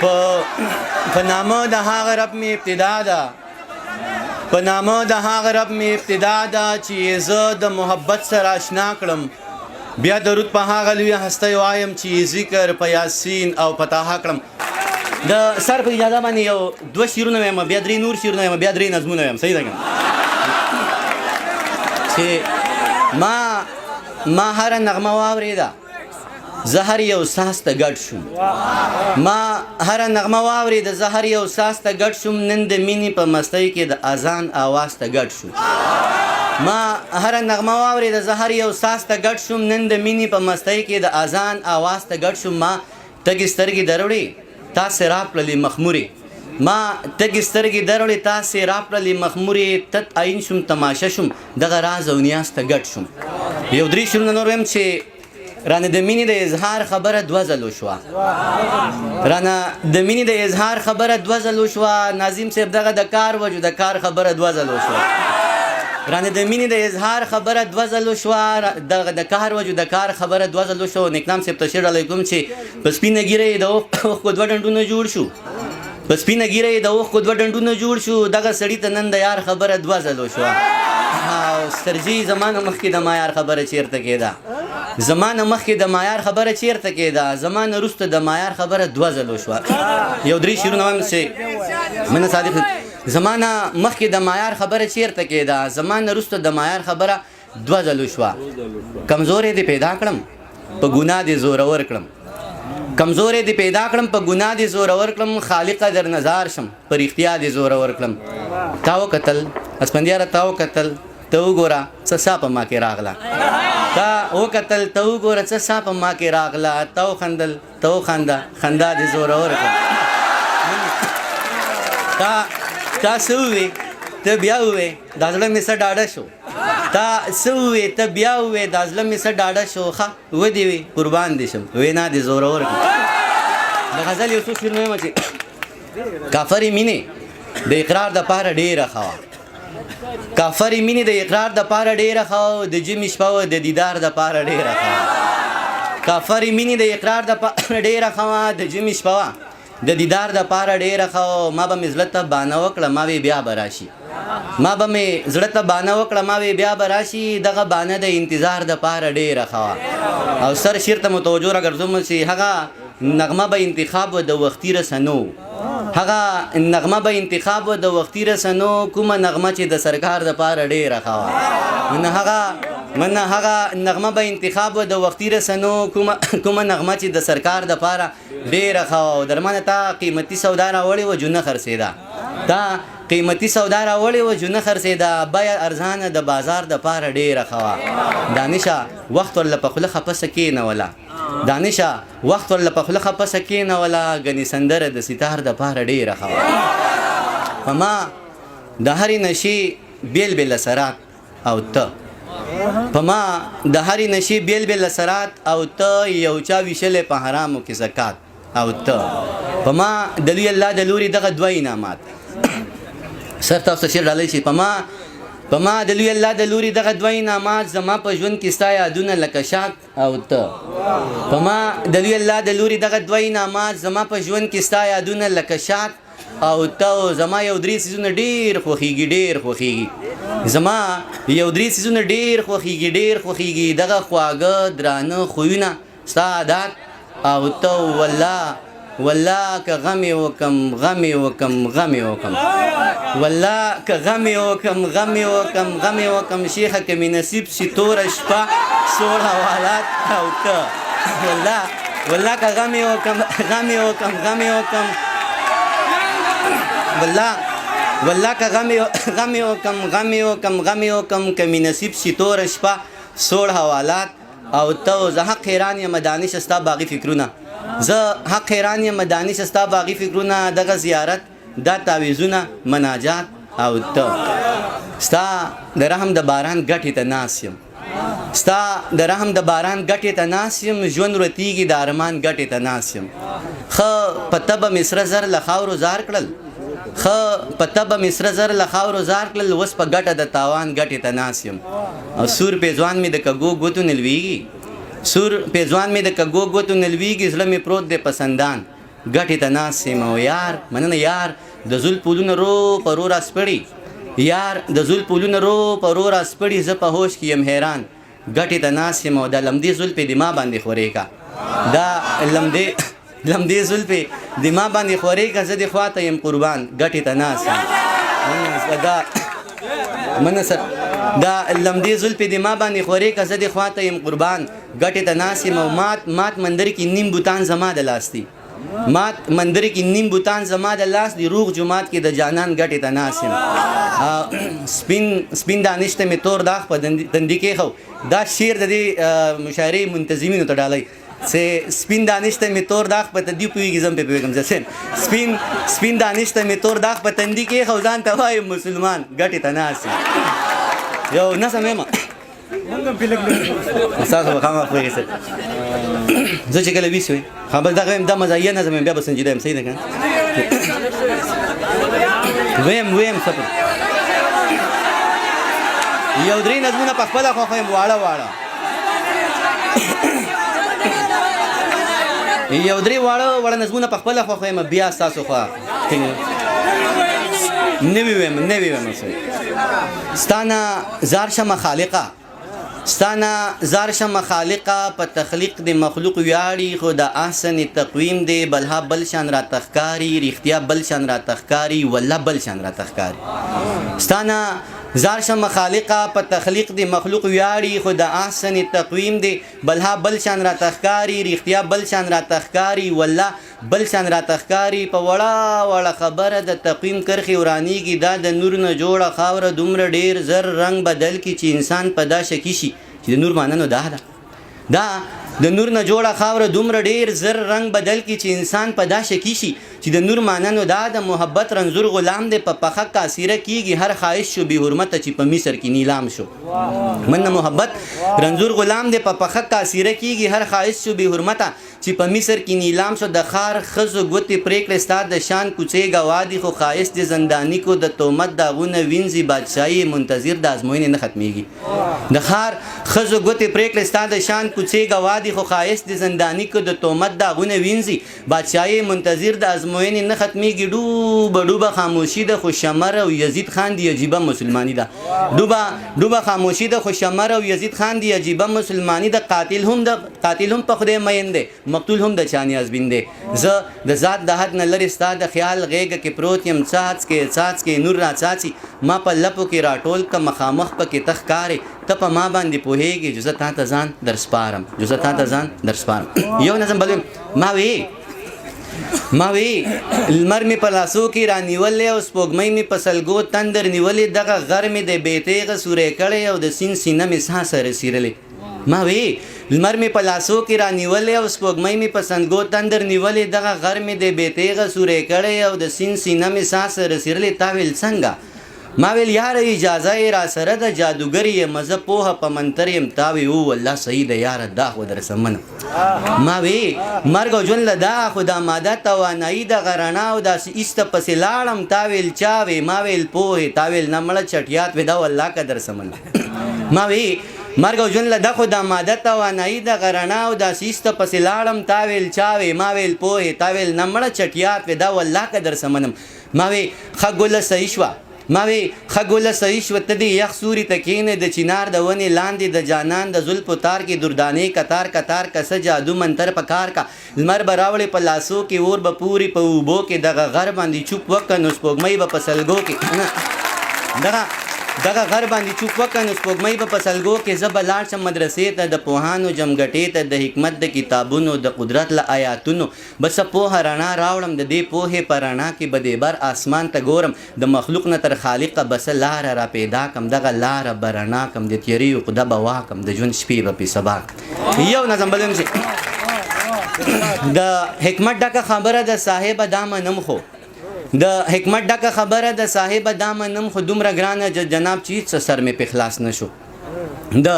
په نامه د هغه رب مې ابتدا ده په نامه د هغه رب مې ابتدا ده چې زه د محبت سره اشنا کړم بیا درود په هغه لوی هستی وایم چې ذکر په یاسین او په طه کړم د سر په اجازه باندې یو دوه شعرونه وایم بیا درې نور شعرونه وایم بیا درې نظمونه وایم صحیح ده که چې ما هره نغمه واورېده زه هر یو ساز ته ګډ شوم ما هره نغمه واورېده زه هر یو ساز ته ګډ شوم نن د مینې په مستۍ کې د اذان آواز ته ګډ شوم ما هره نغمه واورېده زه هر یو ساز ته ګډ شوم نن د مینې په مستۍ کې د اذان آواز ته ګډ شوم ما تږې سترګې دروړې تاسې راپړلې مخمورې ما تږې سترګې دروړې تاسې راپړلې مخمورې تت عین شوم تماشه شوم دغه راز او نیاز ته ګډ شوم یو درې شعرونه نور وایم چې رانه د مینې د اظهار خبره دوه ځلو شوه رانه د مینې د اظهار خبره دوه ځلو شوه ناظم صاحب دغه د کار وجو د کار خبره دوه ځلو شوه رانه د مینې د اظهار خبره دوه ځلو شوه دغه د کار وجو د کار خبره دوه ځلو شوه نیکنام صاحب تشهیر علیکم چې په سپینه ږیره یې د اوښکو دوه ډنډونه جوړ شو په سپینه ږیره یې د اوښکو دوه ډنډونه جوړ شو دغه سړي ته نن د یار خبره دوه ځلو شوه او سترجي زمانه مخکې د مایار خبره چیرته کېده زمانه مخکې د مایار خبره چیرته کېده زمانه وروسته د مایار خبره دوه ځلو شوه یو درې شعرونه وایم چې منه صادق زمانه مخکې د مایار خبره چیرته کېده زمانه وروسته د مایار خبره دوه ځلو شوه کمزورې دې پیدا کړم په ګناه دې زورور کړم کمزورې دې پیدا کړم په ګناه دې زورور کړم خالقه در نظار شم په رښتیا دې زورور کړم تا وکتل اسپندیاره تا وکتل ته وګوره څه سا په ما کې راغله تا وکتل ته وګوره څه سا په ما کې راغله تا وخندل ته وخنده خندا دې زورور کړم تا څه ووې ته بیا ووې دا زړه مې څه ډاډه شو تا څه ووې ته بیا ووې دا زړه مې څه ډاډه شو ښه ودې وې قربان دې شم وینا دې زورور کړم د غزل یو څو شعرونه وایم چې کافرې مینې د اقرار دپاره ډېره ښه وه کافرې مینې د اقرار دپاره ډېره ښه وه د جمعې شپه وه د دیدار دپاره ډېره ښه وه کافرې مینې د اقرار دپاره ډېره ښه وه د جمعې شپه وه د دیدار دپاره ډېره ښه وه ما به مې زړه ته بانه وکړه ما وې بیا به راشي ما به مې زړه ته بانه وکړه ما وې بیا به راشي دغه بانه د انتظار دپاره ډېره ښه وه او سر شعر ته متوجه راګرځوم چې هغه نغمه به انتخاب و د وختي رسنو هغه نغمه به انتخاب و د وختي رسنو کومه نغمه چې د سرکار دپاره ډېره ښه وه منه هغه نغمه به انتخاب و د وختي رسنو کومه نغمه چې د سرکار دپاره ډېره ښه وه درمانه تا قیمتي سودا راوړې وه جونه خرڅېده تا قیمتي سودا راوړې وه جونه خرڅېده بیه ارزانه د بازار دپاره ډېره ښه وه دانشه وخت ورله په خوله خپسه کېنوله دانشه وخت ورله په خوله خپسه کېنوله ګنې سندره د ستار دپاره ډېره ښه وه په ما د هرې نشې بیل بیل اثرات او ته په ما د هرې نشې بیل بیل اثرات او ته یو چا ویشلی په حرامو کې زکات او ته په ما د لوی الله د لوري دغه دوه انعامات سر تاسو شعر ډالۍ شي په ما د لوی الله د لوري دغه دوه انعامات زما په ژوند کې ستا یادونه لکه شاک او ته په ما د لوی الله د لوري دغه دوه انعامات زما په ژوند کې ستا یادونه لکه شاک او ته زما یو درې څیزونه ډېر خوښېږي زما یو درې څیزونه ډېر خوښېږي دغه خواږه درانه خویونه ستا عادات او ته والله که غمې وکم والله که غمې وکم شیخه که مې نصیب شي توره شپه سوړ حوالات او ته والله که غمې وکم والله که غمې وکم که مې نصیب شي توره شپه سوړ حوالات او ته زه حق حیران یم دانش ستا باغي فکرونه ستا باغي فکرونه دغه زیارت دا تعویذونه مناجات او ته ستا د رحم د باران ګټې ته ناست یم ژوند رتیږي د ارمان ګټې ته ناست یم ښه په تبه مې سره زر له خاورو زار کړل اوس په ګټه د تاوان ګټې ته ناست یم او سور پیزوان مې د کږو ګوتو نه لویږي زړه مې پروت دی په سندان ګټې ته ناست یم او یار مننه یار د زول پولونه رو په رو راسپړي یار د زول پولونه رو په رو راسپړي زه په هوش کې یم حیران ګټې ته ناست یم او د لمدې زلفې د ما باندې خورې کا دا لمدې زلفې د ما باندې خورې کا زه د خواته یم قربان ګټې ته ناست یم دا لمدې زلفې د ما باندې خورې که زه د خواته یم قربان ګټې ته ناست یم او مات مندر کې نیم بوتان زما د لاس دي مات مندر کې نیم بوتان زما د لاس دي روغ جماعت کې د جانان ګټې ته ناست یم سپین دانش ته مې تور داغ په تندي کېښو دا شعر د دې مشاعرې منتظمینو ته ډالۍ سپین دانش ته مې تور داغ په تندي پوهېږي زه هم پرې پوهېږم زه سپین دانش ته مې تور داغ په تندي کېښو ځان ته وایم مسلمان ګټې ته ناست یم یو نظم یم ستاسو به خامخا پوهېږئ سر زه چې کله ویس وی خبر دغه یم دا مزاحیه نظم یم بیا به سنجیده یم صحیح ده که ویم صبر یو درې نظمونه په خپله خوښوم واړه یو درې واړه نظمونه په خپله خوښوم بیا ستاسو خوا نوي ویم ستانه زار شمه خالقه ستانه زار شمه خالقه په تخلیق د مخلوق ویاړي خو د احسن تقویم دی بلها بل شان را تخکاری رښتیا بل شان را تخکاری والله بل شان را تخکاری ستانه زار شمه خالقه په تخلیق د مخلوق ویاړي خو د احسن تقویم دی بلها بل شان را تخکاری رښتیا بل شان را تخکاری والله بل شان را تخکاری په وړه خبره د تقویم کرښې ورانیږي دا د نور نه جوړه خاوره دومره ډیر زر رنگ بدل کی چې انسان په دا شکی شي چې د نور معنی نو دا د نور نه جوړه خاوره دومره ډیر زر رنگ بدل کی چې انسان په دا شکی شي چې د نور معنی نو دا د محبت رنځور غلام دی په پخه کاسیره کیږي هر خواهش شو بې حرمته چې په مصر کې نیلام شو من محبت رنځور غلام دی په پخه کاسیره کیږي هر خواهش شو بې حرمته چې په مصر کې نیلام شو د خار ښځو ګوتې پرېکړې ستا د شان کوڅې ګوا دي خو ښایست د زنداني کو د تهمت داغونه وینځي بادشاهي منتظر د ازموینې نه ختمیږي د خار ښځو ګوتې پرېکړې ستا د شان کوڅې ګوا دي خو ښایست د زنداني کو د تهمت داغونه وینځي بادشاهي منتظر د ازموینې نه ختمیږي ډوبه خاموشي ده خو شمر او یزید خان دی عجیبه مسلمانی ده ډوبه خاموشي ده خو شمر او یزید خان دی عجیبه مسلمانی ده قاتل هم په خدای مین دی مقتول هم د چا نیازبین دی زه د ذات د حد نه لرې ستا د خیال غېږه کې پروت یم څاڅکې نور را څاڅي ما په لپو کې راټول که مخامخ پکې ته ښکارې ته په ما باندې پوهېږې جو زه تا ته ځان درسپارم یو نظم بل ما وی لمر می په لاسو کې رانیولې او سپوږمۍ می په سلګو تندر نیولې دغه غر می د بیتیغه سورې کړې او د سینه می ساسه رسیرلې ما وی لمر می په لاسو کې رانیولې او سپوږمۍ می په سلګو تندر نیولې دغه غر می د بیتیغه سورې کړې او د سینه می ساسه رسیرلې تا ویل څنګه ما ویل یار اجازه یې را سره د جادوګر یې مزه پوهه په منتر یم تا وی او والله صحیح ده یاره دا خو درسمنه ما وی مرګ او ژوند له دا خو دا ماده توانایي دغه رڼا او داسې ایسته پسې لاړم تا ویل چا وی ما ویل پوهې تا ویل نه مړه چټیات وی دا والله که درسمنه ما وی مرګ او ژوند له دا خو دا ماده توانایي دغه رڼا او داسې ایسته پسې لاړم تا ویل چا وی ما ویل پوهې تا ویل نه مړه چټیات وی دا والله که درسمنم ما وی ښه ګله صحیح شوه ما وی خګوله صحیح شو ته دی یخ سوري تکینه د چینار د ونی لاندې د جانان د زلف تار کې دردانې کتار کسه جادو منتر پکار کا لمر براوړې په لاسو کې اور به پوری په وبو کې دغه غر باندې چوپ وکنو سپوږمۍ به په سلګو کې دغه غر باندې چوپ وکنو سپوږمۍ به په سلګو کې زه به لاړ شم مدرسې ته د پوهانو جمګټې ته د حکمت د کتابونو د قدرت له آیاتونو بس پوهه رڼا راوړم د دې پوهې په رڼا کې به د بر آسمان ته ګورم د مخلوق نه تر خالقه بس لاره را پیدا کم دغه لاره به رڼا کم د تیرې عقده به واکم د ژوند شپې به پې سبا یو نظم بل هم د حکمت ډکه خبره د صاحبه دا منم خو د حکمت ډکه خبره د صاحب دا منم خو دومره ګرانه جناب چې څه سر مې په خلاص نشو د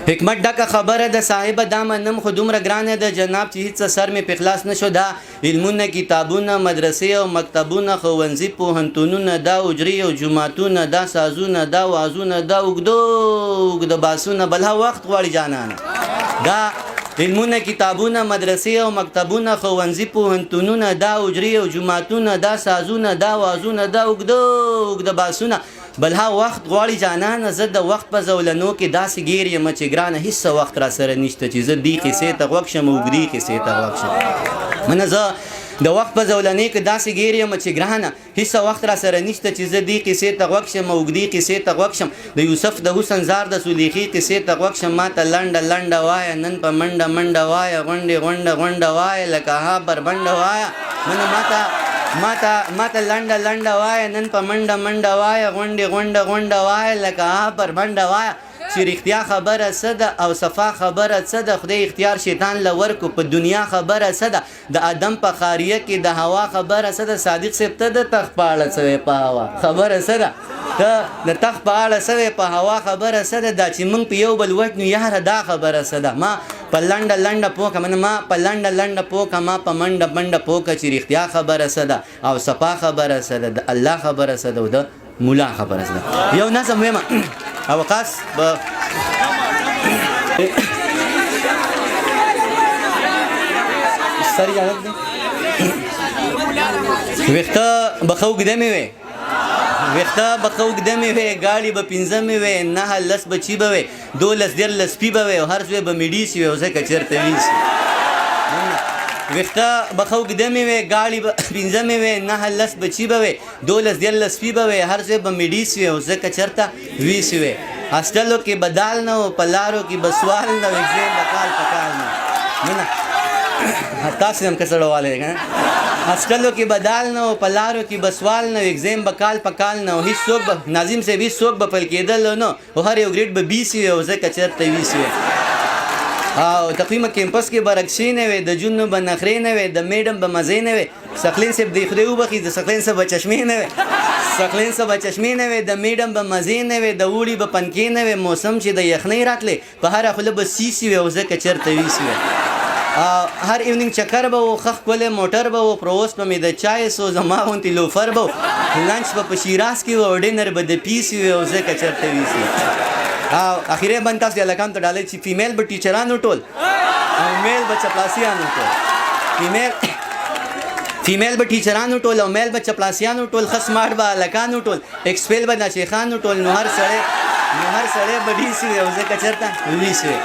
حکمت ډکه خبره د صاحب دا منم خو دومره ګرانه د جناب چې څه سر مې په خلاص نشو دا علمونه کتابونه مدرسې او مکتبونه ښوونځي پوهنتونونه دا اجرې او جوماتونه دا سازونه دا وازونه دا اوږده باسونه بل وخت غواړي جانانه علمونه کتابونه مدرسې او مکتبونه ښوونځي پوهنتونونه دا حجرې او جوماتونه دا سازونه دا وازونه دا اوږده باسونه بل ها وخت غواړي جانانه زه د وخت په زولنو کې داسې ګیر یم چې ګرانه هېڅ وخت را سره نشته چې زه دې قصې ته غوږ شم اوږدې قصې ته غوږ شم منه زه د وخت په زولنې کې داسې ګیر یم چې ګرانه هېڅ وخت را سره نشته چې زه دې قصې ته غوږ شم اوږدې قصې ته غوږ شم د یوسف د حسن زار د سلیخي قصې ته غوږ شم ما ته لنډه لنډه وایه نن په منډه منډه وایه غونډې غونډه غونډه وایه لکه ها بربنډه وایه منه ماته لنډه لنډه وایه نن په منډه منډه وایه غونډې غونډه غونډه وایه لکه ها بربنډه وایه چې رښتیا خبره څه ده او صفا خبره څه ده خدای اختیار شیطان له ورکو په دنیا خبره څه ده د ادم په خاریه کې د هوا خبره څه ده صادق صاحب ته د تخ په اړه څه وی په هوا خبره څه ده ته د تخ په اړه څه وی په هوا خبره څه ده دا چې موږ په یو بل وټنو یاره دا خبره څه ده ما په لنډه لنډه پوکه ما په لنډه لنډه پوکه ما په منډه منډه پوکه چې رښتیا خبره څه ده او صفا خبره څه ده د الله خبره څه ده او د مولا خبره څه ده یو نظم ویمه اوقاس به سر اجازت دی ویښته به ښه اوږده مې وې ګاډي به پنځه مې وې 9 10 بچي به وې 12 13 سپي به وې او هر څوی به مې ډیسي وې او ځکه چېرته ویسي ویښته به ښه اوږده مې وې ګاډي به پنځه مې وې 9 10 بچي به وې 12 13 سپي به وې هر څوی به مې ډیسي وې او ځکه چېرته ویسي وې هاسټلو کې به دال نه و په لارو کې به سوال نه و اګزیم به کال په کال نه نه تاسې هم که سړوالی دی که نه هاسټلو کې به دال نه و په لارو کې به سوال نه و اګزیم به کال په کال نه و هېڅ څوک به ناظم صاحب هېڅ څوک به پیل کېدل نه خو هر یو ګریډ به بیسي وي او ځکه چېرته ویسي وي او تقریبا کیمپس کې به رکشې نه وې د جونو به نخرې نه وې د میډم به مزې نه وې سقلین صاحب دی خدای وبخي د سقلین صاحب به چشمې نه وې د میډم به مزې نه وې د اوړي به پنکې نه وې موسم چې د یخنۍ راتلې په هره خوله به سیسي وې او ځکه چېرته ویسي وې هر ایونینګ چکر به و ښه ښکلی موټر به و پرووس به مې د چای سو زما غوندې لوفر به و لنچ به په شیراز کې و او ډینر به د پیسي وې او ځکه چېرته ویسي اخیری بند تاسو د هلکانو ته ډالۍ چې فیمیل به ټیچرانو ټول او میل به چپلاسیانو ټول فیمیل به ټیچرانو ټول او میل به چپلاسیانو ټول ښه سمارټ به هلکانو ټول ایکسپیل به د شیخانو ټول نو هر سړی به ډیسي وي او ځکه چېرته ویسي وي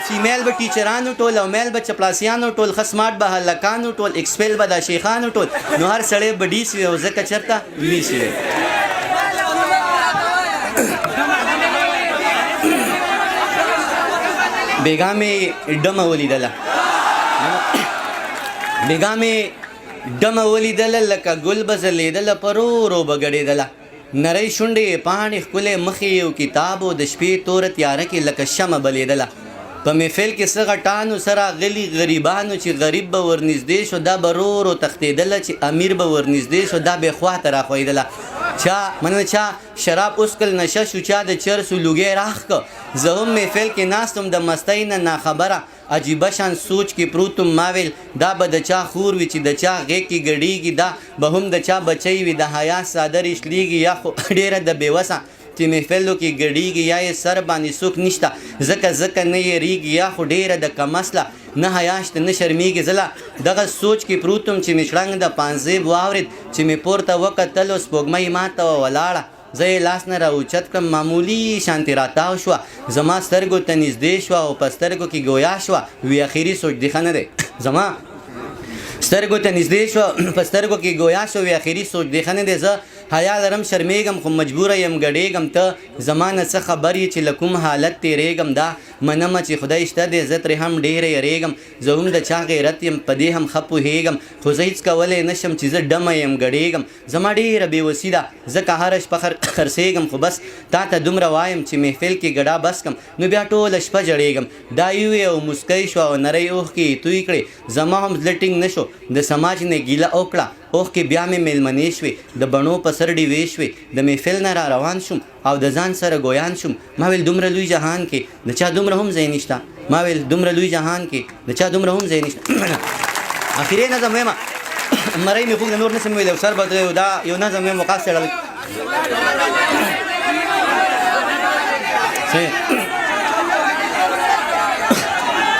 فیمیل به ټیچرانو ټول او میل به چپلاسیانو ټول ښه سمارټ به هلکانو ټول ایکسپیل به د شیخانو ټول نو هر سړی به ډیسي وي او ځکه چېرته ویسي وي بیګا مې ډمه ولیدله لکه ګل به ځلېدله په رو به ګډېدله نری شونډې پاڼې ښکلی مخې یو کتاب و د شپې توره تیاره کې لکه شمه بلېدله په محفل کې څه غټانو سره غلي غریبانو چې غریب به ورنږدې شو دا به رو تښتېدله چې امیر به ورنږدې شو دا بې خواته راښویدله چا شراب اسکل نشه شو چا د چرسو لوګی راخ که زه هم محفل کې ناستم د مستۍ نه ناخبره عجیبه شان سوچ کې پروتم ما ویل دا به د چا خور وي چې د چا غېږ کې ګډېږي دا به هم د چا بچی وي د حیا څادر یې شلېږي یا خو ډېره د بېوسه چې محفلو کې ګډېږي یا یې سر باندې څوک نشته ځکه نه یېرېږي یا خو ډېره د کم اصله نه حیا شته نه شرمېږي زه لا دغه سوچ کې پروتم چې مې شړنګ د پانزیب واورېد چې مې پورته وکتلو سپوږمۍ ماته وه ولاړه زه یې لاس نه راوچت کړم معمولي شانتې راتاو شوه زما سترګو ته نږدې شوه او په سترګو کې ګویا شوه وی اخري سوچ دی ښه نه دی زما سترګو ته نږدې شوه په سترګو کې ګویا شوه وی اخري سوچ دی ښه نه دی زه حیا لرم شرمېږم خو مجبوره یم ګډېږم ته زما نه څه خبر یې چې له کوم حالت تېرېږم دا منمه چې خدای شته دی زه ترې هم ډېره یېرېږم زه هم د چا غیرت یم په دې هم ښه پوهېږم خو زه هېڅ کولی نه شم چې زه ډمه یم ګډېږم زما ډېره بېوسي ده ځکه هره شپه خرڅېږم خو بس تا ته دومره وایم چې محفل کې ګډا بس کم نو بیا ټوله شپه جړېږم دا یوې او مسکی شوه او نری اوښکې یې توی کړې زما هم زړه ټینګ نه شو د سماج نه ګیله وکړه اوښکې بیا مې میلمنې شوې د بڼو په سر ډیوې شوې د محفل نه را روان شوم او د ځان سره ګویان شوم ما ویل دومره لوی جهان کې د چا دومره هم ځای نشته ما ویل دومره لوی جهان کې د چا دومره هم ځای نشته اخري نظم ویمه مرۍ مې خوږ د نور نسم ویلی او سر به دا یو نظم ویم وقاص څېړل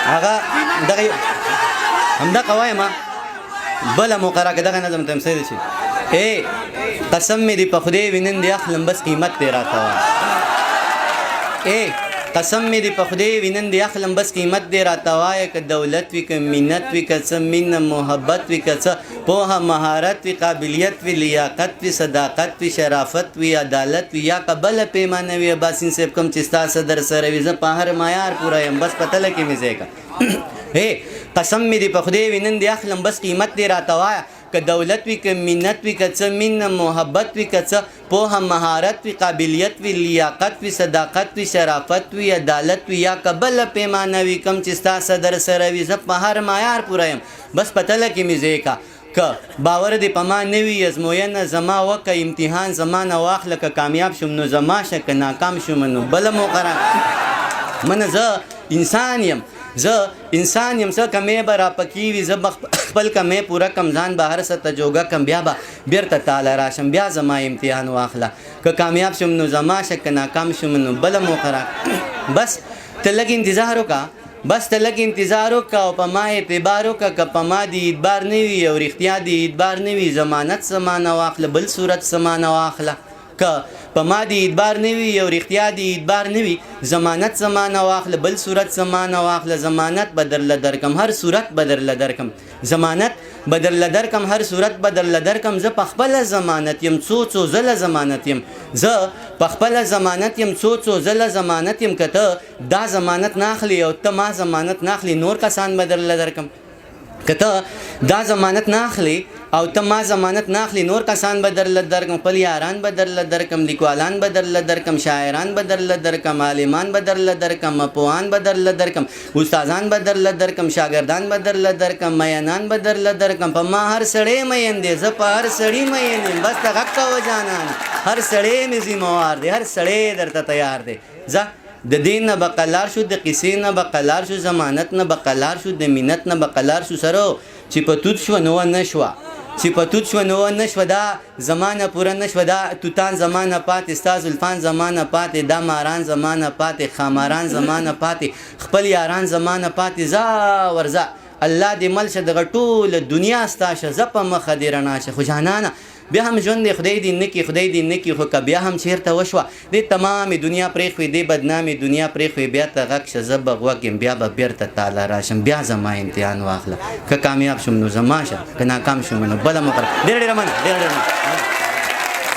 هغه دغه همدغه وایم بله مقرره که دغه نظم تمثیل شي ای قسم مې دې په خدای وینن دې اخلم بس قیمت دې راته وایه ای قسم مې دې په خدای وینن دې اخلم بس قیمت دې راته وایه که دولت وي که منت وي که څه مینه محبت وي که څه پوهه مهارت وي قابلیت وي لیاقت وي صداقت وي شرافت وي عدالت وي یا که بله پیمانه وي عباسین صاحب کوم چې ستا صدر سره وي زه په هر معیار پوره یم بس په تله کې مې ځای که قسم مې دې په خدای وینن دې اخلم بس قیمت دې راته وایه که دولت وي که منت وي که څه مینه محبت وي که څه پوهه مهارت وي قابلیت وي لیاقت وي صداقت وي شرافت وي عدالت وي یا که بله پیمانه وي کوم چې ستا صدر سره وي زه په هر معیار پوره یم بس په تله کې مې ځای که که باور دې په ما نه وي ازموینه زما وکه امتحان زما نه واخله که کامیاب شم نو زما شه که ناکام شم نو بله موقره منه زه انسان یم څه کمې به راپکې وي زه به خپل کمې پوره کم ځان به هر څه تجوګه کم بیا به بیرته تاله راشم بیا زما امتحان واخله که کامیاب شم نو زما شه که ناکام شم نو بله موخره بس ته لږ انتظار وکړه بس ته لږ انتظار وکړه او په ما اعتبار وکړه که په ما دې اعتبار نه وي او رښتیا دې اعتبار نه وي ضمانت زما نه واخله بل صورت زما نه واخله که په ما دې اعتبار نه وي او رښتیا دې اعتبار نه وي ضمانت زما نه واخله بل صورت زما نه واخله ضمانت به درله درکم هر صورت به درله درکم ضمانت به درله درکم هر صورت به درله درکم زه په خپله ضمانت یم څو ځله ضمانت یم زه په خپله ضمانت یم څو ځله ضمانت یم که ته دا ضمانت نه اخلي او ته ما ضمانت نه اخلي نور کسان به درله درکم که ته دا ضمانت نه اخلي او ته ما ضمانت نه اخلي نور کسان به درله درکم خپل یاران به درله درکم لیکوالان به درله درکم شاعران به درله درکم عالمان به درله درکم پوهان به درله درکم استادان به درله درکم شاګردان به درله درکم مینان به درله درکم په ما هر سړی مین دی زه په هر سړي مین یم بس ته غږ کوه جانان هر سړی مې ذموار دی هر سړی درته تیار دی ځه د دین نه بقلار شو د قصې نه بقلار شو ضمانت نه بقلار شو د منت نه بقلار شو سره چې په توت شوه نو نه شوه چې په توت شوه نو نه شوه دا زمانه پوره نه شوه دا توتان زمانه پاتې ستا زلفان زمانه پاتې دا ماران زمانه پاتې خاماران زمانه پاتې خپل یاران زمانه پاتې ځه ورځه الله دې مل شه دغه ټوله دنیا ستا شه زه په مخه دې رڼا شه خو جانانه بیا هم ژوند دی خدای دې نه کړي خدای دې نه کړي خو که بیا هم چېرته وشوه دې تمامې دنیا پرېښوي دې بدنامې دنیا پرېښوي بیا ته غږ شه زه به غوږ یم بیا به بېرته تاله راشم بیا زما امتحان واخله که کامیاب شم نو زما شه که ناکام شم نو بله مقرره ډېره ډېره مننه ډېره ډېره مننه